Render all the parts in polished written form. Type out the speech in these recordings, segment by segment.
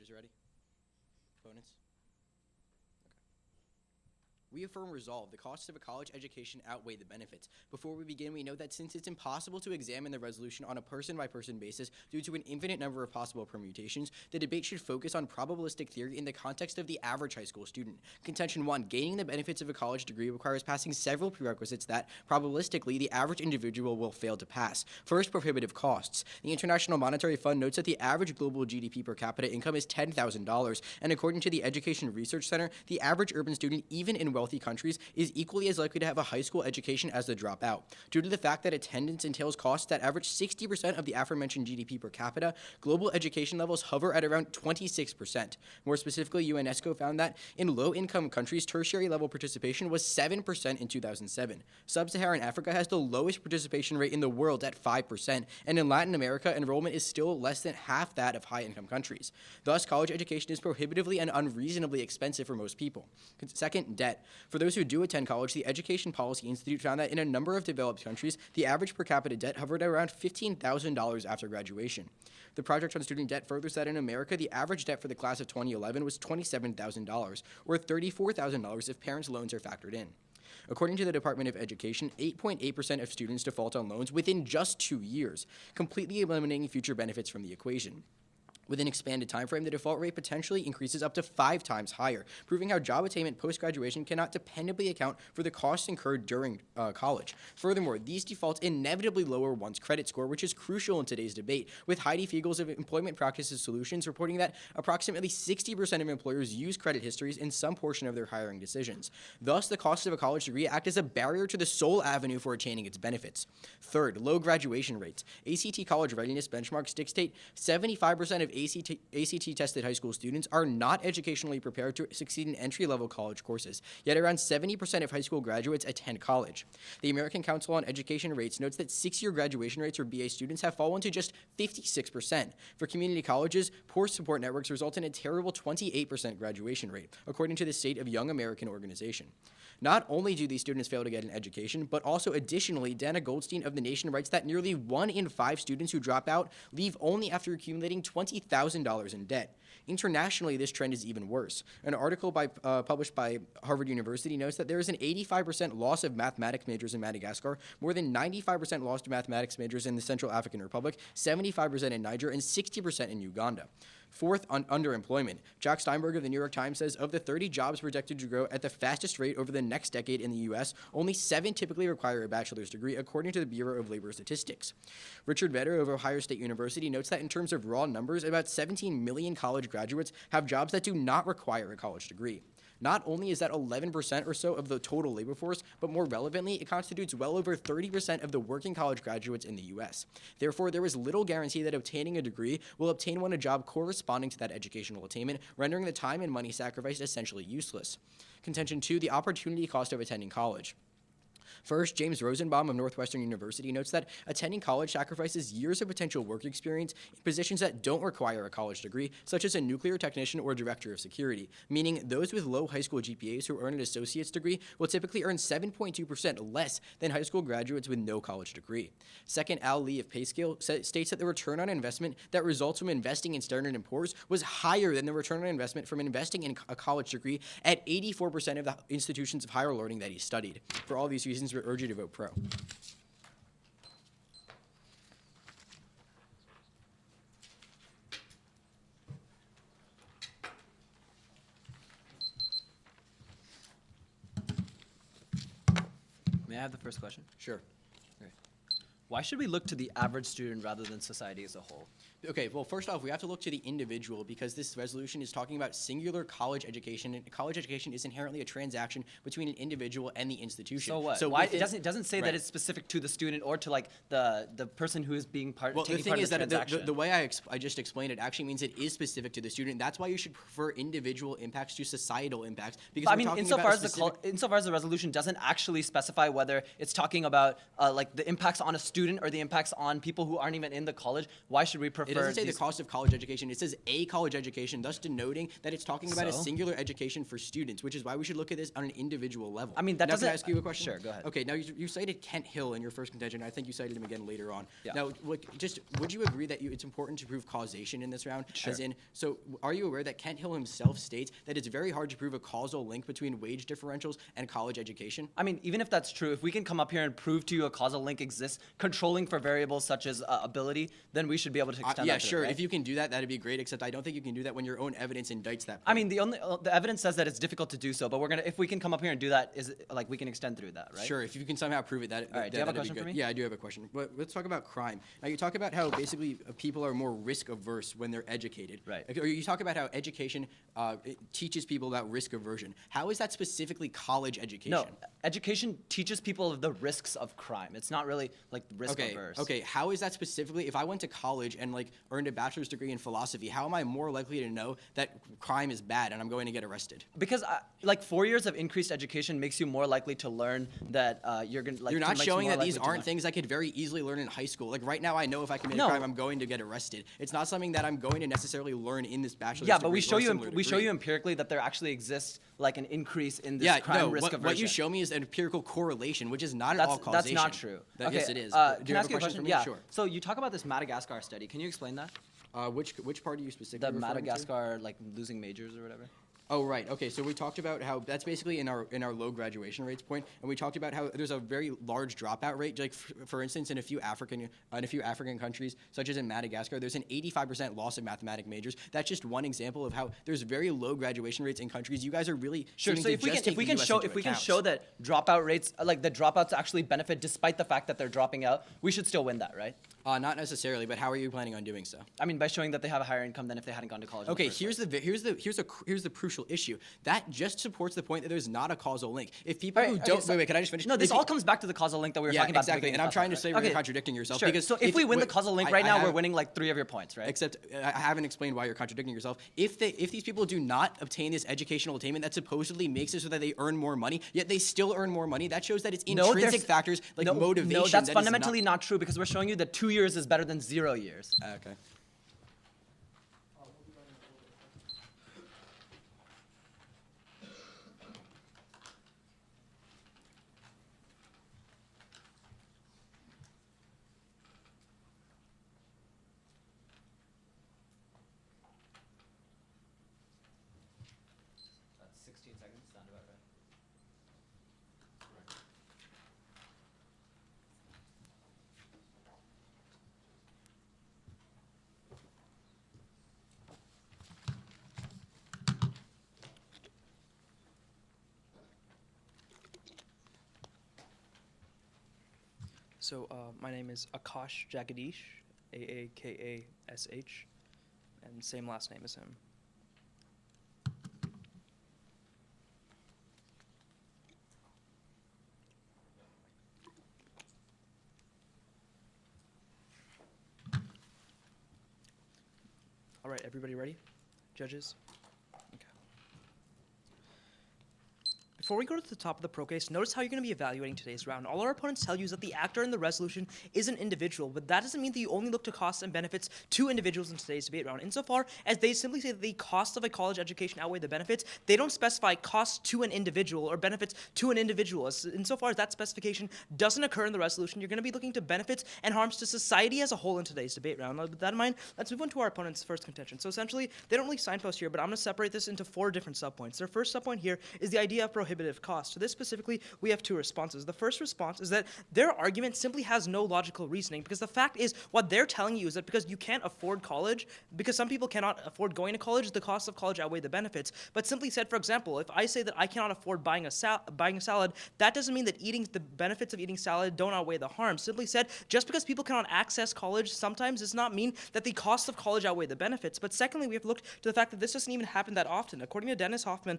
Is ready? Opponents? We affirm resolve. The costs of a college education outweigh the benefits. Before we begin, we note that since it's impossible to examine the resolution on a person-by-person basis due to an infinite number of possible permutations, the debate should focus on probabilistic theory in the context of the average high school student. Contention 1, gaining the benefits of a college degree requires passing several prerequisites that, probabilistically, the average individual will fail to pass. First, prohibitive costs. The International Monetary Fund notes that the average global GDP per capita income is $10,000, and according to the Education Research Center, the average urban student, even in wealthy countries, is equally as likely to have a high school education as the dropout. Due to the fact that attendance entails costs that average 60% of the aforementioned GDP per capita, global education levels hover at around 26%. More specifically, UNESCO found that in low-income countries, tertiary level participation was 7% in 2007. Sub-Saharan Africa has the lowest participation rate in the world at 5%, and in Latin America, enrollment is still less than half that of high-income countries. Thus, college education is prohibitively and unreasonably expensive for most people. Second, debt. For those who do attend college, the Education Policy Institute found that in a number of developed countries, the average per capita debt hovered at around $15,000 after graduation. The Project on Student Debt further said in America, the average debt for the class of 2011 was $27,000, or $34,000 if parents' loans are factored in. According to the Department of Education, 8.8% of students default on loans within just 2 years, completely eliminating future benefits from the equation. With an expanded time frame, the default rate potentially increases up to 5 times higher, proving how job attainment post-graduation cannot dependably account for the costs incurred during college. Furthermore, these defaults inevitably lower one's credit score, which is crucial in today's debate, with Heidi Fiegels of Employment Practices Solutions reporting that approximately 60% of employers use credit histories in some portion of their hiring decisions. Thus, the costs of a college degree act as a barrier to the sole avenue for attaining its benefits. Third, low graduation rates. ACT college readiness benchmarks dictate 75% of ACT-tested high school students are not educationally prepared to succeed in entry-level college courses, yet around 70% of high school graduates attend college. The American Council on Education Rates notes that 6-year graduation rates for BA students have fallen to just 56%. For community colleges, poor support networks result in a terrible 28% graduation rate, according to the State of Young American organization. Not only do these students fail to get an education, but also additionally, Dana Goldstein of The Nation writes that nearly 1 in 5 students who drop out leave only after accumulating $20,000 in debt. Internationally, this trend is even worse. An article published by Harvard University notes that there is an 85% loss of mathematics majors in Madagascar, more than 95% loss to mathematics majors in the Central African Republic, 75% in Niger, and 60% in Uganda. Fourth, underemployment. Jack Steinberg of the New York Times says of the 30 jobs projected to grow at the fastest rate over the next decade in the U.S., only 7 typically require a bachelor's degree, according to the Bureau of Labor Statistics. Richard Vedder of Ohio State University notes that in terms of raw numbers, about 17 million college graduates have jobs that do not require a college degree. Not only is that 11% or so of the total labor force, but more relevantly, it constitutes well over 30% of the working college graduates in the U.S. Therefore, there is little guarantee that obtaining a degree will obtain one a job corresponding to that educational attainment, rendering the time and money sacrificed essentially useless. Contention 2, the opportunity cost of attending college. First, James Rosenbaum of Northwestern University notes that attending college sacrifices years of potential work experience in positions that don't require a college degree, such as a nuclear technician or director of security, meaning those with low high school GPAs who earn an associate's degree will typically earn 7.2% less than high school graduates with no college degree. Second, Al Lee of PayScale states that the return on investment that results from investing in Standard & Poor's was higher than the return on investment from investing in a college degree at 84% of the institutions of higher learning that he studied. For all these reasons, we urge you to vote pro. May I have the first question? Sure. Okay. Why should we look to the average student rather than society as a whole? Okay, well, first off, we have to look to the individual because this resolution is talking about singular college education, and college education is inherently a transaction between an individual and the institution. So what? So why it doesn't say right. that it's specific to the student or to like the person who is being taking part the thing of is the that transaction. the way I just explained it actually means it is specific to the student. That's why you should prefer individual impacts to societal impacts because I mean, insofar as the resolution doesn't actually specify whether it's talking about like the impacts on a student student or the impacts on people who aren't even in the college, why should we prefer? It doesn't say the cost of college education. It says a college education, thus denoting that it's talking about a So? singular education for students, which is why we should look at this on an individual level. I mean, that now, doesn't. Can I ask you a question? Sure, go ahead. Okay, now you cited Kent Hill in your first contention. I think you cited him again later on. Yeah. Now, just would you agree that it's important to prove causation in this round? Sure. As in, so are you aware that Kent Hill himself states that it's very hard to prove a causal link between wage differentials and college education? I mean, even if that's true, if we can come up here and prove to you a causal link exists, controlling for variables such as ability, then we should be able to extend yeah, that to sure. it, right? If you can do that, that'd be great. Except I don't think you can do that when your own evidence indicts that. I mean, the evidence says that it's difficult to do so, but if we can come up here and do that, we can extend through that, right? Sure, if you can somehow prove it, All right, do you have a question for me? Yeah, I do have a question. But let's talk about crime. Now, you talk about how basically people are more risk averse when they're educated. Right. Or you talk about how education it teaches people about risk aversion. How is that specifically college education? No, education teaches people the risks of crime. It's not really like risk averse. Okay, how is that specifically? If I went to college and earned a bachelor's degree in philosophy, how am I more likely to know that crime is bad and I'm going to get arrested? Because 4 years of increased education makes you more likely to learn that you're going to You're not showing that these aren't things I could very easily learn in high school. Like right now, I know if I commit a crime, I'm going to get arrested. It's not something that I'm going to necessarily learn in this bachelor's Yeah, degree. but we show you degree. empirically that there actually exists like an increase in this crime risk aversion. What you show me is an empirical correlation, which is not at all causation. That's not true. Okay, yes, it is. Can I ask you a question? for me? Yeah. Sure. So you talk about this Madagascar study. Can you explain that? Which part are you specifically The referring to? Madagascar losing majors or whatever. Oh, right. Okay, so we talked about how that's basically in our low graduation rates point, and we talked about how there's a very large dropout rate. Like for instance, in a few African countries, such as in Madagascar, there's an 85% loss of mathematic majors. That's just one example of how there's very low graduation rates in countries. You guys are really Sure. So if we can show that dropout rates, the dropouts actually benefit despite the fact that they're dropping out, we should still win that, right? Not necessarily, but how are you planning on doing so? I mean, by showing that they have a higher income than if they hadn't gone to college. Okay, here's the crucial issue. That just supports the point that there's not a causal link. If people who don't wait, can I just finish? No, this all comes back to the causal link that we were talking about. Exactly. And I'm trying to say you're contradicting yourself. Sure. Because so if we win the causal link right now, we're winning 3 of your points, right? Except I haven't explained why you're contradicting yourself. If these people do not obtain this educational attainment that supposedly makes it so that they earn more money, yet they still earn more money, that shows that it's intrinsic factors like motivation. No, that's fundamentally not true because we're showing you that 2 years is better than 0 years. Okay. That's 16 seconds, sound about right? So my name is Akash Jagadish, Aakash, and same last name as him. All right, everybody ready? Judges? Okay. Before we go to the top of the pro case, notice how you're going to be evaluating today's round. All our opponents tell you is that the actor in the resolution is an individual, but that doesn't mean that you only look to costs and benefits to individuals in today's debate round. Insofar as they simply say that the cost of a college education outweigh the benefits, they don't specify costs to an individual or benefits to an individual. Insofar as that specification doesn't occur in the resolution, you're going to be looking to benefits and harms to society as a whole in today's debate round. Now, with that in mind, let's move on to our opponent's first contention. So essentially, they don't really signpost here, but I'm going to separate this into 4 different subpoints. Their first subpoint here is the idea of prohibitive cost. To this specifically, we have 2 responses. The first response is that their argument simply has no logical reasoning, because the fact is, what they're telling you is that because you can't afford college, because some people cannot afford going to college, the cost of college outweigh the benefits. But simply said, for example, if I say that I cannot afford buying a salad, that doesn't mean that the benefits of eating salad don't outweigh the harms. Simply said, just because people cannot access college sometimes does not mean that the cost of college outweigh the benefits. But secondly, we have looked to the fact that this doesn't even happen that often. According to Dennis Hoffman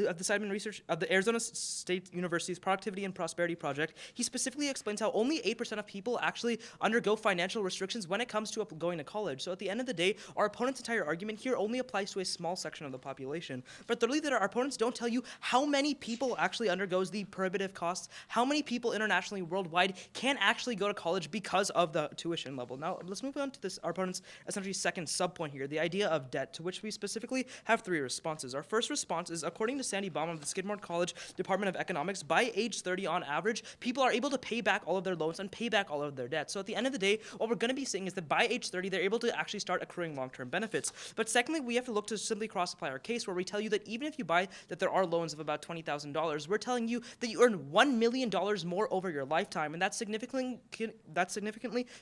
of the the Arizona State University's Productivity and Prosperity Project, he specifically explains how only 8% of people actually undergo financial restrictions when it comes to going to college. So at the end of the day, our opponent's entire argument here only applies to a small section of the population. But thirdly, that our opponents don't tell you how many people actually undergoes the prohibitive costs, how many people internationally, worldwide, can actually go to college because of the tuition level. Now, let's move on to this, our opponent's essentially second subpoint here, the idea of debt, to which we specifically have three responses. Our first response is, according to Sandy Baum of the Skidmore College Department of Economics, by age 30 on average, people are able to pay back all of their loans and pay back all of their debt. So at the end of the day, what we're going to be seeing is that by age 30, they're able to actually start accruing long-term benefits. But secondly, we have to look to simply cross-apply our case, where we tell you that even if you buy that there are loans of about $20,000, we're telling you that you earn $1 million more over your lifetime, and that's significantly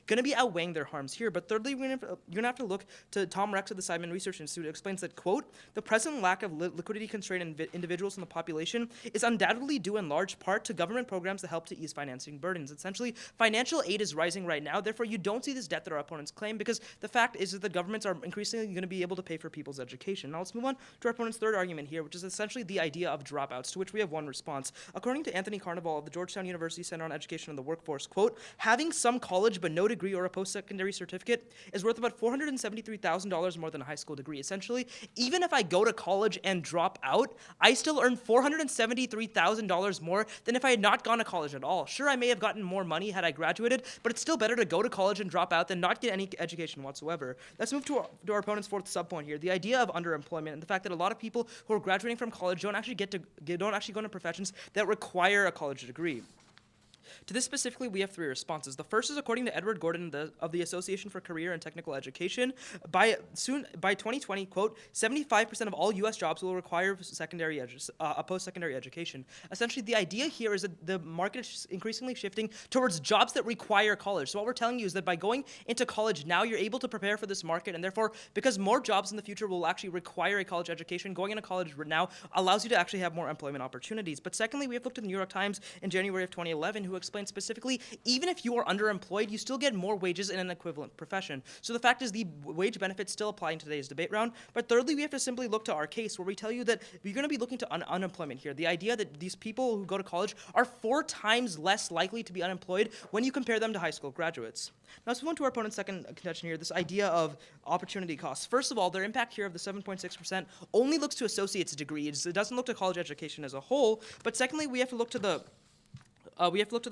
going to be outweighing their harms here. But thirdly, you're going to have to look to Tom Rex of the Simon Research Institute, who explains that, quote, the present lack of liquidity-constrained individuals in the population is undoubtedly due in large part to government programs that help to ease financing burdens. Essentially, financial aid is rising right now, therefore you don't see this debt that our opponents claim, because the fact is that the governments are increasingly going to be able to pay for people's education. Now let's move on to our opponent's third argument here, which is essentially the idea of dropouts, to which we have one response. According to Anthony Carnival of the Georgetown University Center on Education and the Workforce, quote, having some college but no degree or a post-secondary certificate is worth about $473,000 more than a high school degree. Essentially, even if I go to college and drop out, I still earn $473,000 more than if I had not gone to college at all. Sure, I may have gotten more money had I graduated, but it's still better to go to college and drop out than not get any education whatsoever. Let's move to our opponent's fourth subpoint here, the idea of underemployment and the fact that a lot of people who are graduating from college don't actually go into professions that require a college degree. To this specifically, we have three responses. The first is, according to Edward Gordon of the Association for Career and Technical Education, by 2020, quote, 75% of all U.S. jobs will require a post-secondary education. Essentially, the idea here is that the market is increasingly shifting towards jobs that require college. So what we're telling you is that by going into college now, you're able to prepare for this market, and therefore, because more jobs in the future will actually require a college education, going into college now allows you to actually have more employment opportunities. But secondly, we have looked at the New York Times in January of 2011, who explained specifically, even if you are underemployed, you still get more wages in an equivalent profession. So the fact is the wage benefits still apply in today's debate round. But thirdly, we have to simply look to our case, where we tell you that you're going to be looking to unemployment here. The idea that these people who go to college are 4 times less likely to be unemployed when you compare them to high school graduates. Now let's move on to our opponent's second contention here, this idea of opportunity costs. First of all, their impact here of the 7.6% only looks to associate's degrees. It doesn't look to college education as a whole. But secondly, we have to look to the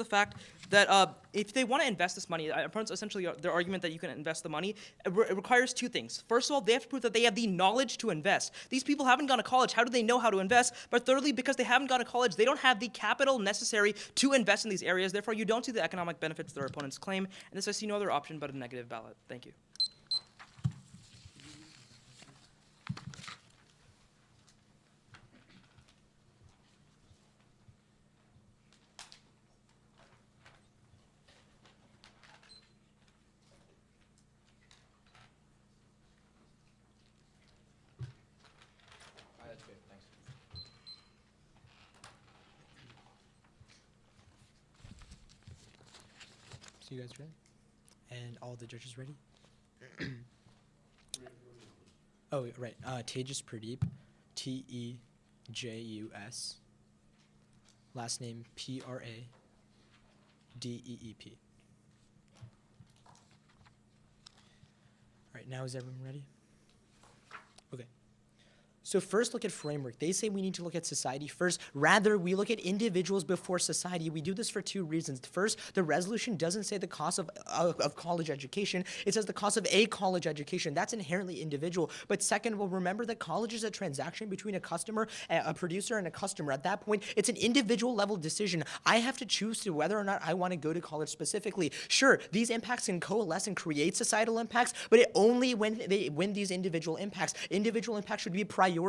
fact that if they want to invest this money, opponents essentially their argument that you can invest the money, it requires two things. First of all, they have to prove that they have the knowledge to invest. These people haven't gone to college. How do they know how to invest? But thirdly, because they haven't gone to college, they don't have the capital necessary to invest in these areas. Therefore, you don't see the economic benefits their opponents claim. And this I see no other option but a negative ballot. Thank you. You guys ready? And all the judges ready? Oh, right. Tejas Pradeep, T-E-J-U-S. Last name P-R-A-D-E-E-P. All right, now is everyone ready? Okay. So first, look at framework. They say we need to look at society first. Rather, we look at individuals before society. We do this for two reasons. First, the resolution doesn't say the cost of college education. It says the cost of a college education. That's inherently individual. But second, well, remember that college is a transaction between a customer, a producer, and a customer. At that point, it's an individual level decision. I have to choose to whether or not I want to go to college specifically. Sure, these impacts can coalesce and create societal impacts, but it only when these individual impacts. Individual impacts should be prioritized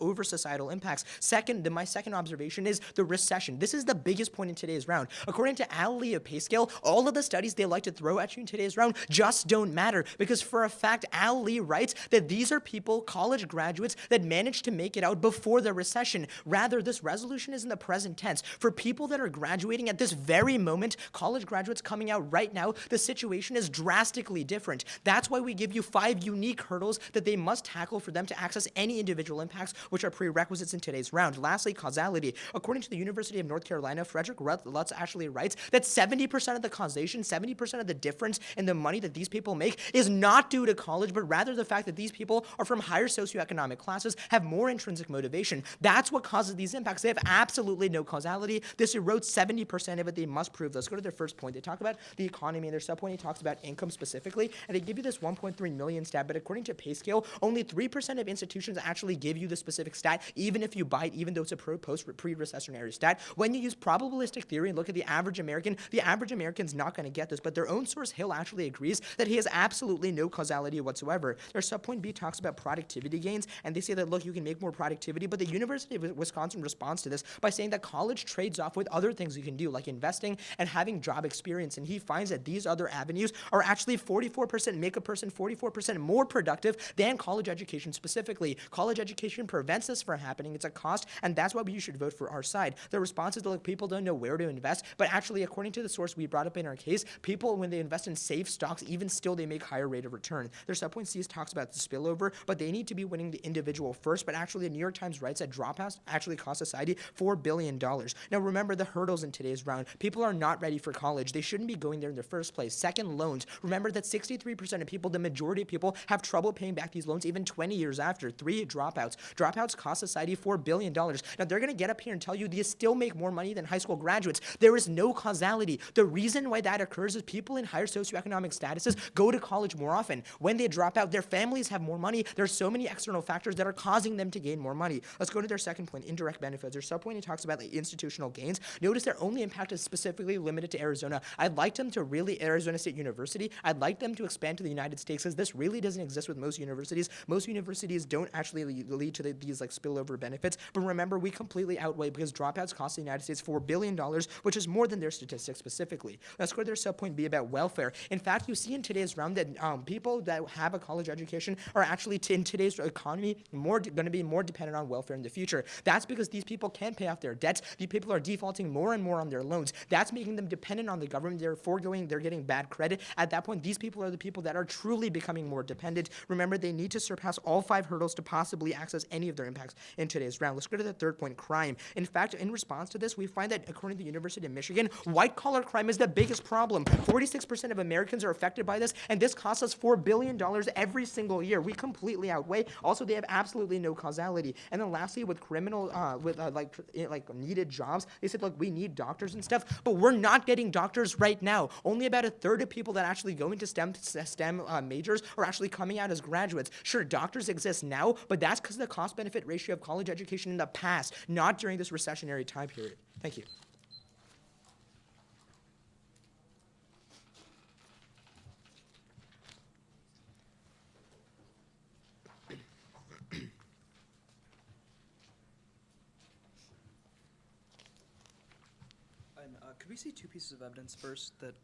over societal impacts. Second, my second observation is the recession. This is the biggest point in today's round. According to Al Lee of Pay Scale, all of the studies they like to throw at you in today's round just don't matter, because for a fact, Al Lee writes that these are people, college graduates, that managed to make it out before the recession. Rather, this resolution is in the present tense. For people that are graduating at this very moment, college graduates coming out right now, the situation is drastically different. That's why we give you 5 unique hurdles that they must tackle for them to access any individual collateral impacts, which are prerequisites in today's round. Lastly, causality. According to the University of North Carolina, Frederick Lutz actually writes that 70% of the causation, 70% of the difference in the money that these people make is not due to college, but rather the fact that these people are from higher socioeconomic classes, have more intrinsic motivation. That's what causes these impacts. They have absolutely no causality. This erodes 70% of it. They must prove. Let's go to their first point. They talk about the economy, and their subpoint, he talks about income specifically, and they give you this 1.3 million stat, but according to pay scale, only 3% of institutions actually give you the specific stat, even if you buy it, even though it's a pre-recessionary stat. When you use probabilistic theory and look at the average American's not going to get this, but their own source, Hill, actually agrees that he has absolutely no causality whatsoever. Their subpoint B talks about productivity gains, and they say that, look, you can make more productivity, but the University of Wisconsin responds to this by saying that college trades off with other things you can do, like investing and having job experience, and he finds that these other avenues are actually 44%, make a person 44% more productive than college education specifically. College education prevents this from happening. It's a cost, and that's why you should vote for our side. The response is that, look, people don't know where to invest, but actually, according to the source we brought up in our case, people, when they invest in safe stocks, even still, they make higher rate of return. Their subpoint C talks about the spillover, but they need to be winning the individual first, but actually, the New York Times writes that dropouts actually cost society $4 billion. Now, remember the hurdles in today's round. People are not ready for college. They shouldn't be going there in the first place. Second, loans. Remember that 63% of people, the majority of people, have trouble paying back these loans even 20 years after. 3, dropouts. Dropouts cost society $4 billion. Now, they're going to get up here and tell you they still make more money than high school graduates. There is no causality. The reason why that occurs is people in higher socioeconomic statuses go to college more often. When they drop out, their families have more money. There's so many external factors that are causing them to gain more money. Let's go to their second point, indirect benefits. Their subpoint, he talks about like institutional gains. Notice their only impact is specifically limited to Arizona. I'd like them to really, Arizona State University, I'd like them to expand to the United States, because this really doesn't exist with most universities. Most universities don't actually lead to these like spillover benefits. But remember, we completely outweigh, because dropouts cost the United States $4 billion, which is more than their statistics specifically. Let's go to their subpoint B about welfare. In fact, you see in today's round that people that have a college education are actually, in today's economy, going to be more dependent on welfare in the future. That's because these people can't pay off their debts. These people are defaulting more and more on their loans. That's making them dependent on the government. They're getting bad credit. At that point, these people are the people that are truly becoming more dependent. Remember, they need to surpass all 5 hurdles to possibly access any of their impacts in today's round. Let's go to the third point, crime. In fact, in response to this, we find that according to the University of Michigan, white-collar crime is the biggest problem. 46% of Americans are affected by this, and this costs us $4 billion every single year. We completely outweigh. Also, they have absolutely no causality. And then lastly, with criminal, like needed jobs, they said, look, we need doctors and stuff, but we're not getting doctors right now. Only about a third of people that actually go into STEM majors are actually coming out as graduates. Sure, doctors exist now, but that's because of the cost-benefit ratio of college education in the past, not during this recessionary time period. Thank you. And could we see 2 pieces of evidence? First, that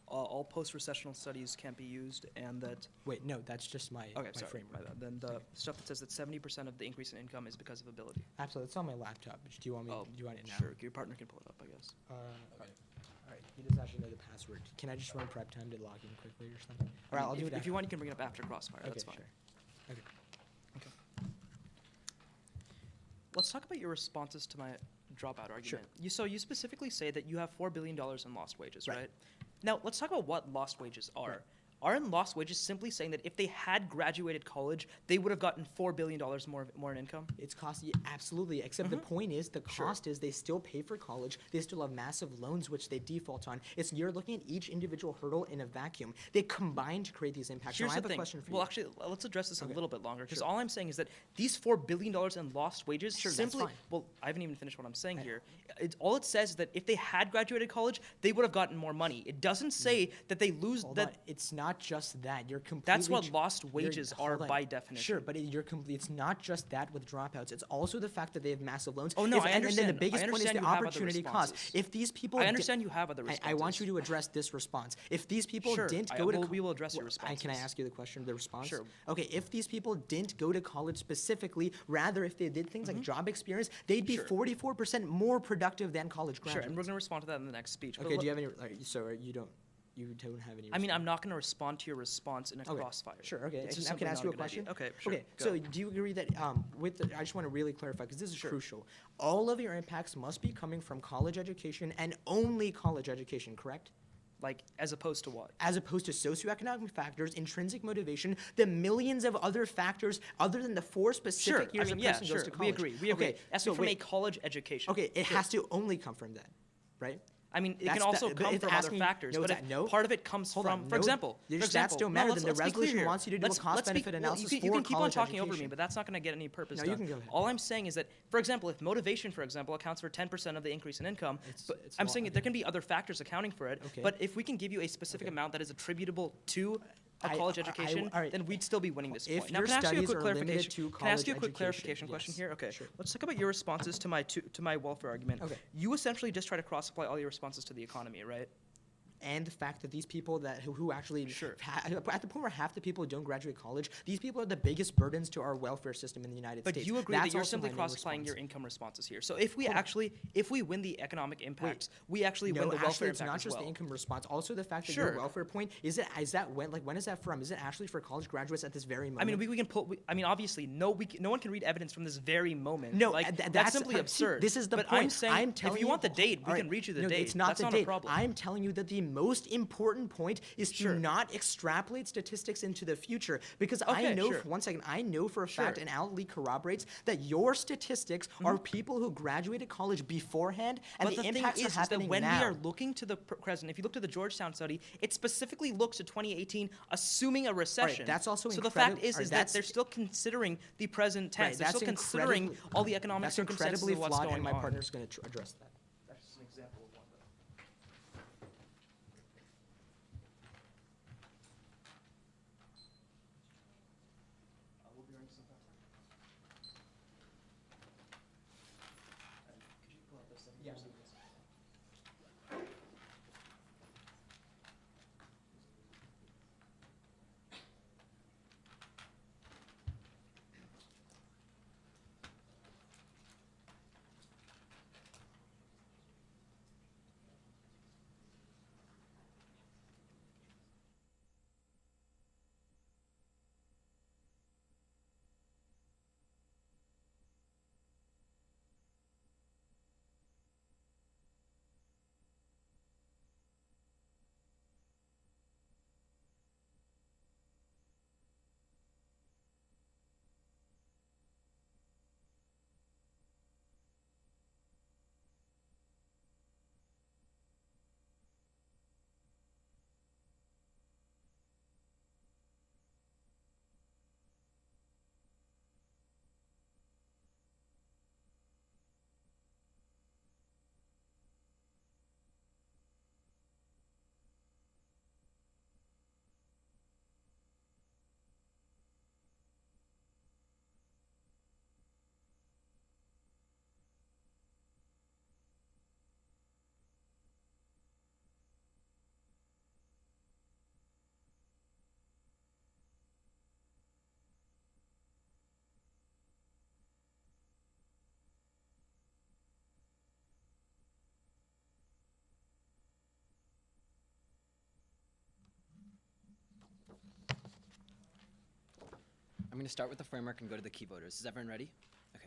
all post-recessional studies can't be used, and that... Wait, no, that's just my framework. Then the stuff that says that 70% of the increase in income is because of ability. Absolutely. It's on my laptop. Do you want me? Do you want it now? Sure. Your partner can pull it up, I guess. Okay. All right. He doesn't actually know the password. Can I just run prep time to log in quickly or something? All right, I'll do it If you want, you can bring it up after Crossfire. Okay, That's fine. Sure. Okay. Let's talk about your responses to my dropout argument. Sure. You specifically say that you have $4 billion in lost wages, Right. right? Now, let's talk about what lost wages are. Right. Aren't lost wages simply saying that if they had graduated college, they would have gotten $4 billion more in income? It's costly, absolutely. Except the point is, the cost is they still pay for college. They still have massive loans, which they default on. You're looking at each individual hurdle in a vacuum. They combine to create these impacts. Here's so I have the thing. a question for Well, you. actually, let's address this a little bit longer, because Sure. all I'm saying is that these $4 billion in lost wages Sure, that's simply... fine. Well, I haven't even finished what I'm saying here. All it says is that if they had graduated college, they would have gotten more money. It doesn't say that they lose... Hold on. It's not just that. You're completely... That's what lost wages are hold on. by definition. Sure, but it's not just that with dropouts. It's also the fact that they have massive loans. Oh, no, I And then understand. the biggest I point is understand the you have other opportunity cost. responses. If these people... I understand you have other responses. I want you to address this response. If these people Sure, didn't go to... we will address your Can responses. I ask you the question, the response? Sure. Okay, if these people didn't go to college specifically, rather if they did things like job experience, they'd be Sure. 44% more productive than college Sure, graduates. and we're going to respond to that in the next speech. Okay, do you have any... So you don't... you don't have any. I mean, response. I'm not going to respond to your response in a Okay, crossfire. Sure. Okay. It's And just now can I ask simply you a not a good question? idea. Okay, sure, Okay. go. So do you agree that I just want to really clarify because this is crucial. All of your impacts must be coming from college education and only college education, correct? Like, as opposed to what? As opposed to socioeconomic factors, intrinsic motivation, the millions of other factors other than the 4 specific Sure. years I mean, a yeah, person sure. goes to college. We agree. Okay. As So from a wait. college education. Okay. It Sure. has to only come from that, right? I mean, it That's can also the- but come if from other asking- factors, no, but that- if no. part of it comes Hold from, on, for no, example, your for stats example, don't no, matter, let's- then the let's be clear resolution here. wants you to do a Let's- cost let's be- benefit well, analysis you for can keep on college talking over me, education. but that's not going to get any purpose No, done. you can go ahead. All I'm saying is that, for example, if motivation, for example, accounts for 10% of the increase in income, but it's I'm not- saying that there can be other factors accounting for it. Okay. But if we can give you a specific amount that is attributable to a I- college I- education, all right. then we'd still be winning this If point. Now, your can I ask you a studies quick are limited clarification? to Can I ask you a college quick education? clarification question Yes. here? Okay. Sure. Let's talk about your responses to my welfare argument. Okay. You essentially just try to cross apply all your responses to the economy, right? And the fact that these people who actually Sure. at the point where half the people don't graduate college, these people are the biggest burdens to our welfare system in the United But States. you agree That's that you're also simply my main cross-applying your response. income responses here. So if we win the economic impacts, we actually No, win the welfare actually, it's impact not as just well. the income response. Also, the fact that Sure. your welfare point is that when is that from? Is it actually for college graduates at this very moment? I mean, we can pull. I mean, obviously, no one can read evidence from this very moment. No, like, that's that's simply see, absurd. This is the but point. I'm saying, telling if you want the date, we all can right, read you the no, date. It's not that's the not date. a problem. I'm telling you that the most important point is to Sure. not extrapolate statistics into the future because I Okay, know sure. for 1 second, I know for a fact, Sure. and Al Lee corroborates that your statistics are people who graduated college beforehand, and But the the thing impacts is are happening that when now. we are looking to the present, if you look to the Georgetown study, it specifically looks to 2018, assuming a recession. that's also so the fact incredi- is all right, that that's- they're still considering the present tense. They're that's still considering incredibly- all the economic That's circumstances incredibly of what's flawed, going and my on. partner's going to address that. That's just an example of one. I'm going to start with the framework and go to the key voters. Is everyone ready? Okay.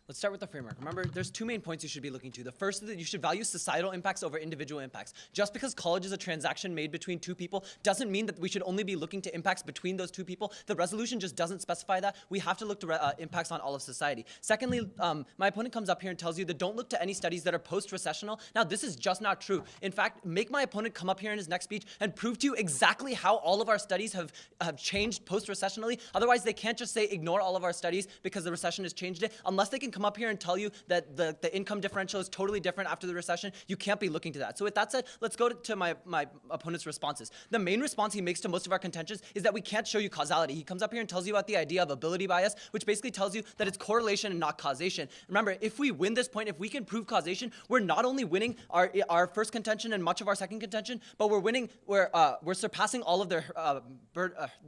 Let's start with the framework. Remember, there's 2 main points you should be looking to. The first is that you should value societal impacts over individual impacts. Just because college is a transaction made between 2 people doesn't mean that we should only be looking to impacts between those 2 people. The resolution just doesn't specify that. We have to look to impacts on all of society. Secondly, my opponent comes up here and tells you that don't look to any studies that are post-recessional. Now, this is just not true. In fact, make my opponent come up here in his next speech and prove to you exactly how all of our studies have changed post-recessionally. Otherwise, they can't just say ignore all of our studies because the recession has changed it. Unless they can come up here and tell you that the income differential is totally different after the recession, you can't be looking to that. So with that said, let's go to my opponent's responses. The main response he makes to most of our contentions is that we can't show you causality. He comes up here and tells you about the idea of ability bias, which basically tells you that it's correlation and not causation. Remember, if we win this point, if we can prove causation, we're not only winning our first contention and much of our second contention, but we're surpassing all of their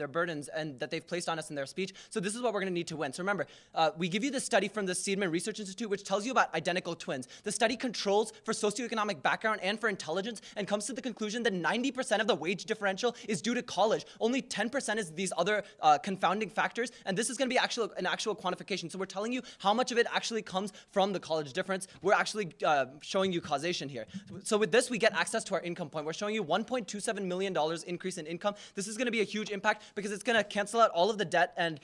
burdens and that they've placed on us in their speech. So this is what we're going to need to win. So remember, we give you the study from the Friedman Research Institute, which tells you about identical twins. The study controls for socioeconomic background and for intelligence and comes to the conclusion that 90% of the wage differential is due to college. Only 10% is these other confounding factors, and this is going to be an actual quantification. So we're telling you how much of it actually comes from the college difference. We're actually showing you causation here. So with this, we get access to our income point. We're showing you $1.27 million increase in income. This is going to be a huge impact because it's going to cancel out all of the debt and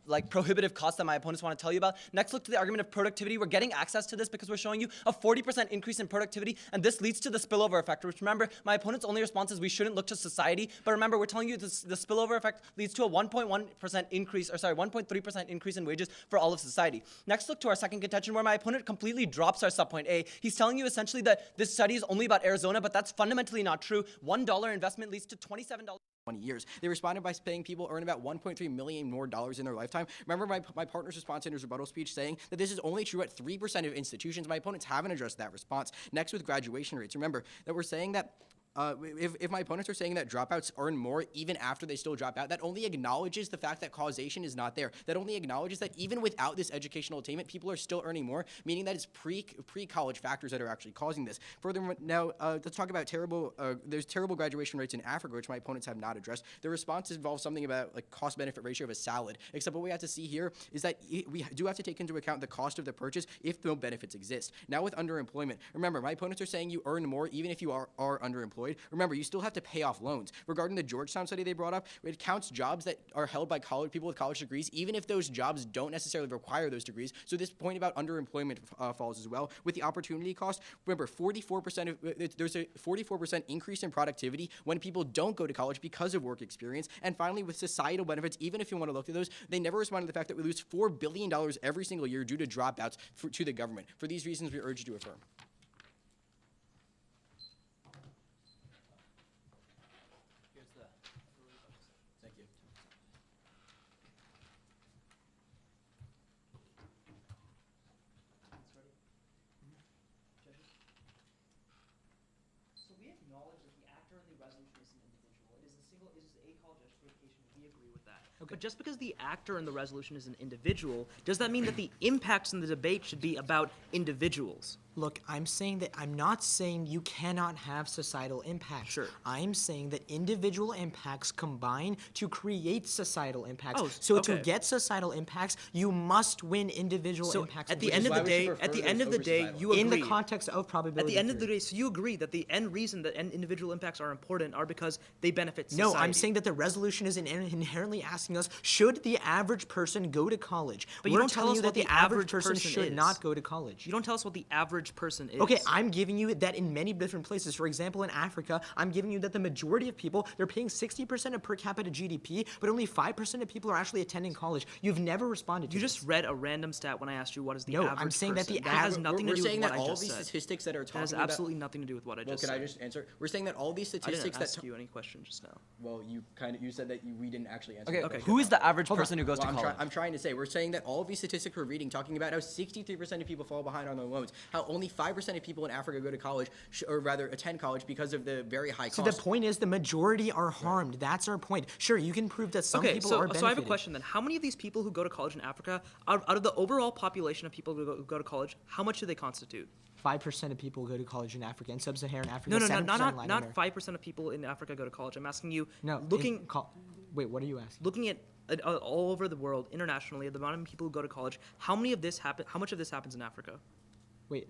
like prohibitive costs that my opponents want to tell you about. Next, look to the argument of productivity. We're getting access to this because we're showing you a 40% increase in productivity, and this leads to the spillover effect, which remember, my opponent's only response is we shouldn't look to society, but remember, we're telling you the spillover effect leads to a 1.1% increase, or sorry, 1.3% increase in wages for all of society. Next, look to our second contention where my opponent completely drops our subpoint A. He's telling you essentially that this study is only about Arizona, but that's fundamentally not true. $1 investment leads to $27. 20 years. They responded by saying people earn about $1.3 million more in their lifetime. Remember my partner's response in his rebuttal speech saying that this is only true at 3% of institutions. My opponents haven't addressed that response. Next, with graduation rates, remember that we're saying that if my opponents are saying that dropouts earn more even after they still drop out, that only acknowledges the fact that causation is not there. That only acknowledges that even without this educational attainment, people are still earning more, meaning that it's pre-college factors that are actually causing this. Furthermore, now let's talk about there's terrible graduation rates in Africa, which my opponents have not addressed. The response involves something about like cost-benefit ratio of a salad, except what we have to see here is that we do have to take into account the cost of the purchase if no benefits exist. Now with underemployment, remember, my opponents are saying you earn more even if you are underemployed. Remember, you still have to pay off loans. Regarding the Georgetown study they brought up, it counts jobs that are held by people with college degrees, even if those jobs don't necessarily require those degrees. So this point about underemployment falls as well. With the opportunity cost, remember, there's a 44% increase in productivity when people don't go to college because of work experience. And finally, with societal benefits, even if you want to look at those, they never respond to the fact that we lose $4 billion every single year due to dropouts to the government. For these reasons, we urge you to affirm. Thank you. So we acknowledge that the actor in the resolution is an individual. It is a college education. We agree with that. Okay. But just because the actor in the resolution is an individual, does that mean that the impacts in the debate should be about individuals? Look, I'm not saying you cannot have societal impacts. Sure. I'm saying that individual impacts combine to create societal impacts. Oh, so okay. to get societal impacts, you must win individual impacts. At the end of the day, you agree. In the context of probability. At the end of the day, so you agree that the end reason that individual impacts are important are because they benefit society. No, I'm saying that the resolution is inherently asking us, should the average person go to college? But We're you don't tell telling us you what that the average average person person should is. not go to college. You don't tell us what the average person is. Okay, I'm giving you that in many different places. For example, in Africa, I'm giving you that the majority of people, they're paying 60% of per capita GDP, but only 5% of people are actually attending college. You've never responded to You this. just read a random stat when I asked you what is the average I'm saying that person. the that has average- nothing to do with what I just said. We're saying that all these statistics that are talking That has about... absolutely nothing to do with what I just said. Well, can I just answer? We're saying that all these I statistics didn't ask you any question just now. Well, you said that we didn't actually answer. Okay, the okay. question. Who is the average person who goes to Well, college? I'm trying to say, we're saying that all of these statistics we're reading, talking about how 63% of people fall behind on their loans, how only 5% of people in Africa go to college, or rather attend college because of the very high So cost. the point is the majority are harmed. That's our point. Sure, you can prove that some Okay, people so, are benefited. so I have a question then. How many of these people who go to college in Africa, out of the overall population of people who go to college, how much do they constitute? 5% of people go to college in Africa. In sub-Saharan Africa, No, 7% in Latin not America. 5% of people in Africa go to college. I'm asking you, No, wait, what are you asking? looking at all over the world, internationally, the amount of people who go to college, how much of this happens in Africa? Wait,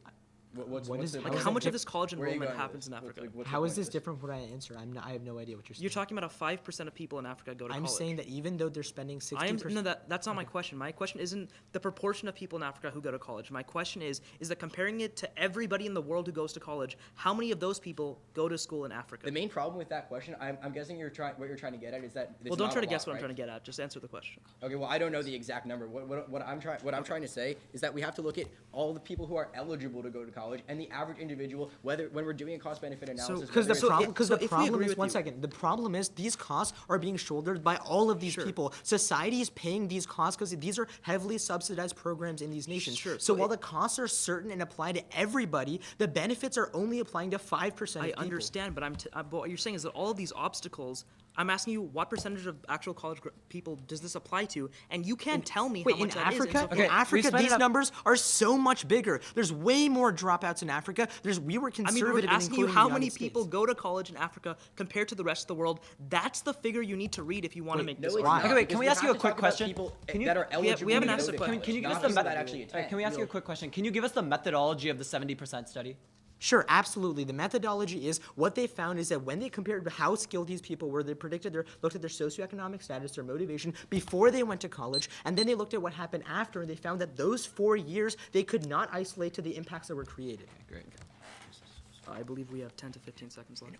What's is- the- like, Like, how how is much it of this college where are you enrollment going with happens in this? Africa? What's the how point is this of different from what I answer? I have no idea what you're saying. You're talking about 5% of people in Africa go to I'm college. saying that even though they're spending 60%. No, that's not my question. My question isn't the proportion of people in Africa who go to college. My question is that comparing it to everybody in the world who goes to college, how many of those people go to school in Africa? The main problem with that question, I'm guessing what you're trying to get at is that. Well, don't try to guess what I'm trying to get at. Just answer the question. Okay, well, I don't know the exact number. What I'm trying to say is that we have to look at all the people who are eligible to go to college and the average individual, when we're doing a cost-benefit analysis. Because the if we problem agree is, with one you- second, the problem is these costs are being shouldered by all of these Sure. people. Society is paying these costs because these are heavily subsidized programs in these nations. Sure, So so while the costs are certain and apply to everybody, the benefits are only applying to 5% of I people. understand, but but what you're saying is that all of these obstacles I'm asking you what percentage of actual college people does this apply to, and you can't tell me Wait, how much in that is. Africa, insofar- in Okay, Africa, split it these up. numbers are so much bigger. There's way more dropouts in Africa. We were I mean, conservative we're in asking you including how the many United people States. go to college in Africa compared to the rest of the world. That's the figure you need to read if you want to make this it's argument. not, Okay, wait, can because we ask have you a to quick talk about question? people Can you- that are we haven't eligible to asked go the to question. college, Can you give not us the people that actually attend. Can we ask you a quick question? Can you give us the methodology of the 70% study? Sure, absolutely. The methodology is what they found is that when they compared how skilled these people were, they looked at their socioeconomic status, their motivation before they went to college, and then they looked at what happened after, and they found that those 4 years they could not isolate to the impacts that were created. Great. I believe we have 10 to 15 seconds left.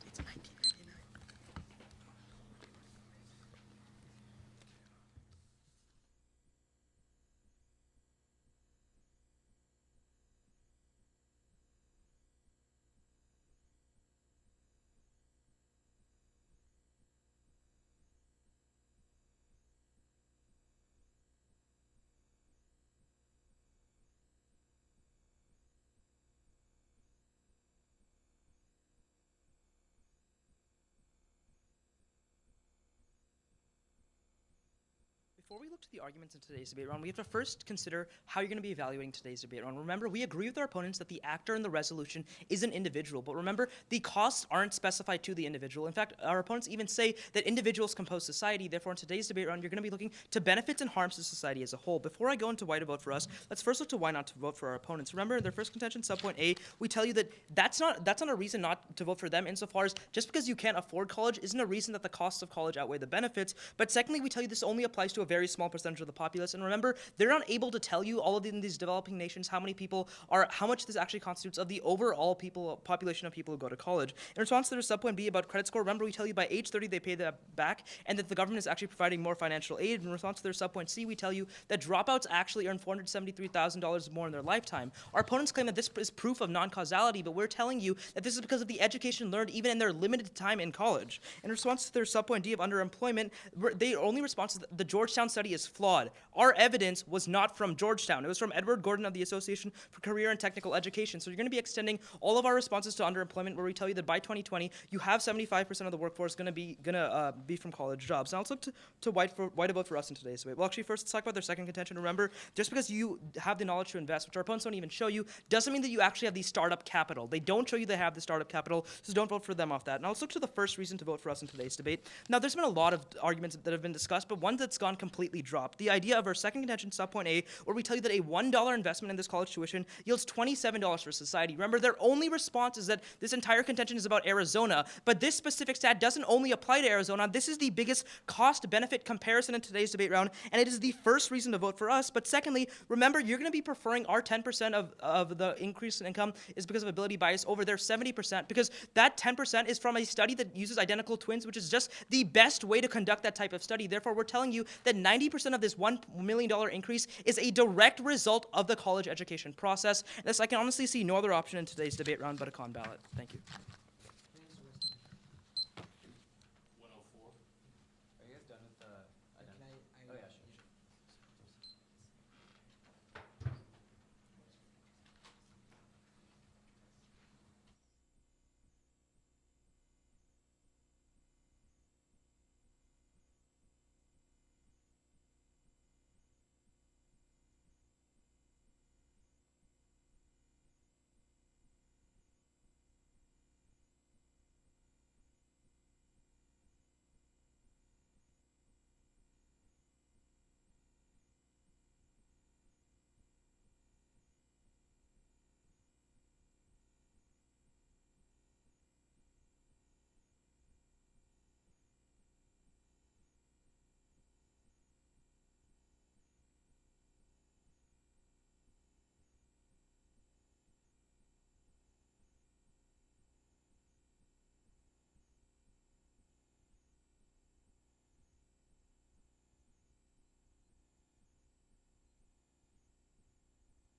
Before we look to the arguments in today's debate round, we have to first consider how you're going to be evaluating today's debate round. Remember, we agree with our opponents that the actor in the resolution is an individual, but remember, the costs aren't specified to the individual. In fact, our opponents even say that individuals compose society. Therefore, in today's debate round, you're going to be looking to benefits and harms to society as a whole. Before I go into why to vote for us, let's first look to why not to vote for our opponents. Remember, in their first contention, subpoint A, we tell you that that's not a reason not to vote for them insofar as just because you can't afford college isn't a reason that the costs of college outweigh the benefits. But secondly, we tell you this only applies to a very small percentage of the populace. And remember, they're not able to tell you, all of these developing nations, how much this actually constitutes of the overall population of people who go to college. In response to their subpoint B about credit score, remember, we tell you by age 30 they pay that back, and that the government is actually providing more financial aid. In response to their subpoint C, we tell you that dropouts actually earn $473,000 more in their lifetime. Our opponents claim that this is proof of non-causality, but we're telling you that this is because of the education learned even in their limited time in college. In response to their subpoint D of underemployment, they only response is that the Georgetown study is flawed. Our evidence was not from Georgetown. It was from Edward Gordon of the Association for Career and Technical Education. So you're going to be extending all of our responses to underemployment, where we tell you that by 2020, you have 75% of the workforce going to be from college jobs. Now let's look to why to vote for us in today's debate. Well, actually, first let's talk about their second contention. Remember, just because you have the knowledge to invest, which our opponents don't even show you, doesn't mean that you actually have the startup capital. They don't show you they have the startup capital, so don't vote for them off that. Now let's look to the first reason to vote for us in today's debate. Now, there's been a lot of arguments that have been discussed, but one that's gone completely dropped. The idea of our second contention, subpoint A, where we tell you that a $1 investment in this college tuition yields $27 for society. Remember, their only response is that this entire contention is about Arizona, but this specific stat doesn't only apply to Arizona. This is the biggest cost-benefit comparison in today's debate round, and it is the first reason to vote for us. But secondly, remember, you're going to be preferring our 10% of the increase in income is because of ability bias over their 70%, because that 10% is from a study that uses identical twins, which is just the best way to conduct that type of study. Therefore, we're telling you that 90% of this $1 million increase is a direct result of the college education process. And this, I can honestly see no other option in today's debate round but a con ballot. Thank you.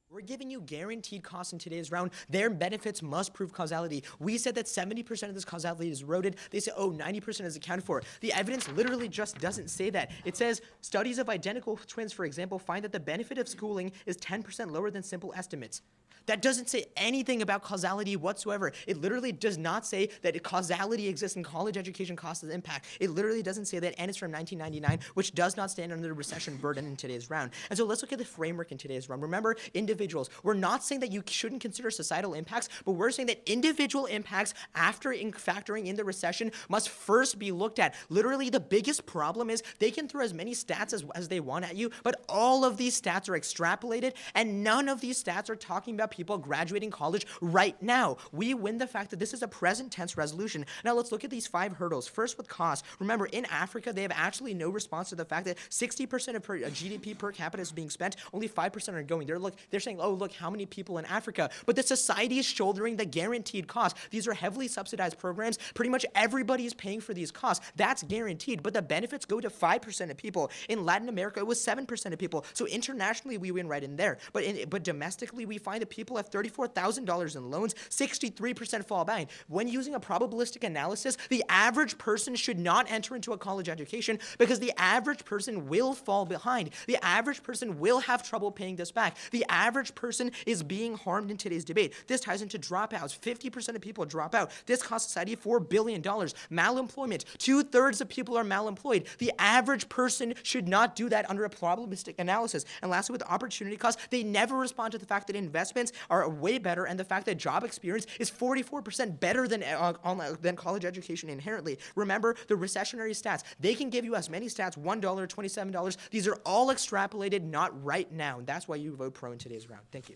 We're giving you guaranteed costs in today's round. Their benefits must prove causality. We said that 70% of this causality is eroded. They say, 90% is accounted for. The evidence literally just doesn't say that. It says studies of identical twins, for example, find that the benefit of schooling is 10% lower than simple estimates. That doesn't say anything about causality whatsoever. It literally does not say that causality exists in college education costs and impact. It literally doesn't say that, and it's from 1999, which does not stand under the recession burden in today's round. And so let's look at the framework in today's round. Remember, individuals. We're not saying that you shouldn't consider societal impacts, but we're saying that individual impacts after factoring in the recession must first be looked at. Literally, the biggest problem is they can throw as many stats as they want at you, but all of these stats are extrapolated, and none of these stats are talking about people graduating college right now. We win the fact that this is a present tense resolution. Now let's look at these 5 hurdles. First with cost. Remember, in Africa, they have actually no response to the fact that 60% of GDP per capita is being spent, only 5% are going. They're saying, oh, look, how many people in Africa? But the society is shouldering the guaranteed cost. These are heavily subsidized programs. Pretty much everybody is paying for these costs. That's guaranteed. But the benefits go to 5% of people. In Latin America, it was 7% of people. So internationally, we win right in there. But domestically, we find that people have $34,000 in loans, 63% fall behind. When using a probabilistic analysis, the average person should not enter into a college education because the average person will fall behind. The average person will have trouble paying this back. The average person is being harmed in today's debate. This ties into dropouts. 50% of people drop out. This costs society $4 billion. Malemployment. 2/3 of people are malemployed. The average person should not do that under a probabilistic analysis. And lastly, with opportunity costs, they never respond to the fact that investments are way better and the fact that job experience is 44% better than college education inherently. Remember the recessionary stats. They can give you as many stats, $1, $27. These are all extrapolated, not right now. And that's why you vote pro in today's round. Thank you.